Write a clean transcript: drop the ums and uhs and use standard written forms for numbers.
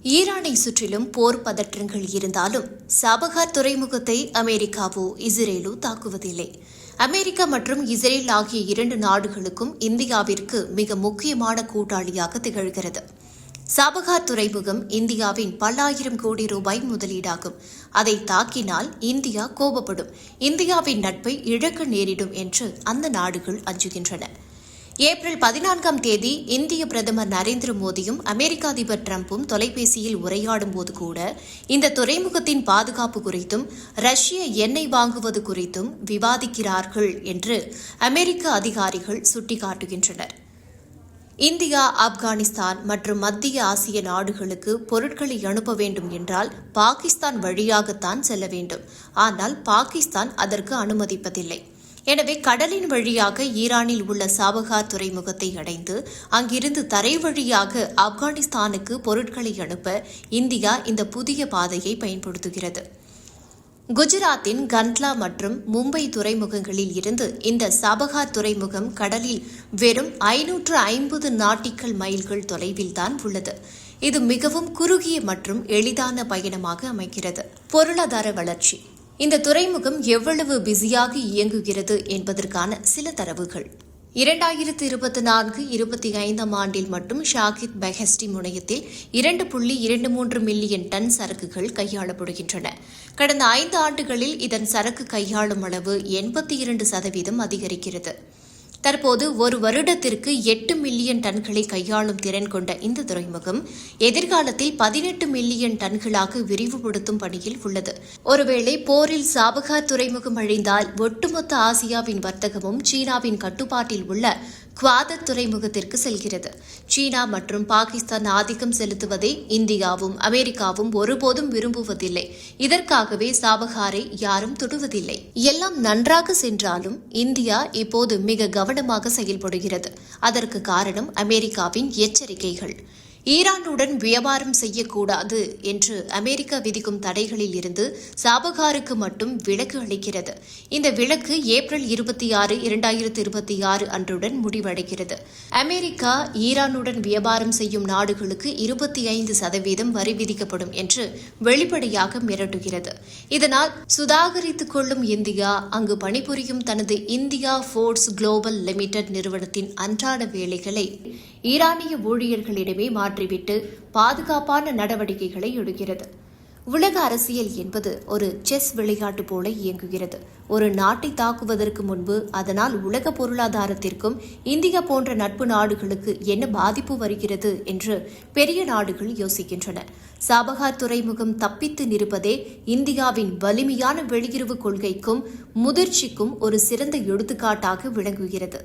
ஈரானை சுற்றிலும் போர் பதற்றங்கள் இருந்தாலும் சாபகார் துறைமுகத்தை அமெரிக்காவோ இஸ்ரேலோ தாக்குவதில்லை. அமெரிக்கா மற்றும் இஸ்ரேல் ஆகிய இரண்டு நாடுகளுக்கும் இந்தியாவிற்கு மிக முக்கியமான கூட்டாளியாக திகழ்கிறது. சாபகார் துறைமுகம் இந்தியாவின் பல்லாயிரம் கோடி ரூபாய் முதலீடாகும். அதை தாக்கினால் இந்தியா கோபப்படும், இந்தியாவின் நட்பை இழக்க நேரிடும் என்று அந்த நாடுகள் அஞ்சுகின்றன. ஏப்ரல் 14ஆம் தேதி இந்திய பிரதமர் நரேந்திர மோடியும் அமெரிக்க அதிபர் டிரம்பும் தொலைபேசியில் உரையாடும் போது கூட இந்த துறைமுகத்தின் பாதுகாப்பு குறித்தும் ரஷ்ய எண்ணெய் வாங்குவது குறித்தும் விவாதிக்கிறார்கள் என்று அமெரிக்க அதிகாரிகள் சுட்டிக்காட்டுகின்றனர். இந்தியா, ஆப்கானிஸ்தான் மற்றும் மத்திய ஆசிய நாடுகளுக்கு பொருட்களை அனுப்ப வேண்டும் என்றால் பாகிஸ்தான் வழியாகத்தான் செல்ல வேண்டும். ஆனால் பாகிஸ்தான் அதற்கு அனுமதிப்பதில்லை. எனவே கடலின் வழியாக ஈரானில் உள்ள சாபகார் துறைமுகத்தை அடைந்து அங்கிருந்து தரை வழியாக ஆப்கானிஸ்தானுக்கு பொருட்களை அனுப்ப இந்தியா இந்த புதிய பாதையை பயன்படுத்துகிறது. குஜராத்தின் கண்ட்லா மற்றும் மும்பை துறைமுகங்களில் இருந்து இந்த சாபகார் துறைமுகம் கடலில் வெறும் 550 நாட்டிக்கல் மைல்கள் தொலைவில்தான் உள்ளது. இது மிகவும் குறுகிய மற்றும் எளிதான பயணமாக அமைகிறது. பொருளாதார வளர்ச்சி. இந்த துறைமுகம் எவ்வளவு பிஸியாக இயங்குகிறது என்பதற்கான சில தரவுகள். 2024-25 ஆண்டில் மட்டும் ஷாகித் பெஹெஸ்டி முனையத்தில் 2.23 மில்லியன் டன் சரக்குகள் கையாளப்படுகின்றன. கடந்த 5 ஆண்டுகளில் இதன் சரக்கு கையாளும் அளவு 82% அதிகரிக்கிறது. தற்போது ஒரு வருடத்திற்கு 8 மில்லியன் டன்களை கையாளும் திறன் கொண்ட இந்த துறைமுகம் எதிர்காலத்தில் 18 மில்லியன் டன்களாக விரிவுபடுத்தும் பணியில் உள்ளது. ஒருவேளை போரில் சாபகார் துறைமுகம் அழிந்தால் ஒட்டுமொத்த ஆசியாவின் வர்த்தகமும் சீனாவின் கட்டுப்பாட்டில் உள்ள குவாதர் துறைமுகத்திற்கு செல்கிறது. சீனா மற்றும் பாகிஸ்தான் ஆதிக்கம் செலுத்துவதை இந்தியாவும் அமெரிக்காவும் ஒருபோதும் விரும்புவதில்லை. இதற்காகவே சாபகாரை யாரும் தொடுவதில்லை. எல்லாம் நன்றாக சென்றாலும் இந்தியா இப்போது மிக கவனமாக செயல்படுகிறது. அதற்கு காரணம் அமெரிக்காவின் எச்சரிக்கைகள். ஈரானுடன் வியாபாரம் செய்யக்கூடாது என்று அமெரிக்கா விதிக்கும் தடைகளில் இருந்து சாபகாருக்கு மட்டும் விலக்கு அளிக்கிறது. இந்த விலக்கு ஏப்ரல் 26, 2026 அன்றுடன் முடிவடைகிறது. அமெரிக்கா ஈரானுடன் வியாபாரம் செய்யும் நாடுகளுக்கு 25% வரி விதிக்கப்படும் என்று வெளிப்படையாக மிரட்டுகிறது. இதனால் சுதாகரித்துக் கொள்ளும் இந்தியா அங்கு பணிபுரியும் தனது இந்தியா ஃபோர்ட்ஸ் குளோபல் லிமிடெட் நிறுவனத்தின் அன்றாட வேலைகளை ஈரானிய ஊழியர்களிடமே மாற்றிவிட்டு பாதுகாப்பான நடவடிக்கைகளை எடுக்கிறது. உலக அரசியல் என்பது ஒரு செஸ் விளையாட்டு போல இயங்குகிறது. ஒரு நாட்டை தாக்குவதற்கு முன்பு அதனால் உலக பொருளாதாரத்திற்கும் இந்தியா போன்ற நட்பு நாடுகளுக்கு என்ன பாதிப்பு வருகிறது என்று பெரிய நாடுகள் யோசிக்கின்றன. சாபகார் துறைமுகம் தப்பித்து நிற்பதே இந்தியாவின் வலிமையான வெளியுறவு கொள்கைக்கும் முதிர்ச்சிக்கும் ஒரு சிறந்த எடுத்துக்காட்டாக விளங்குகிறது.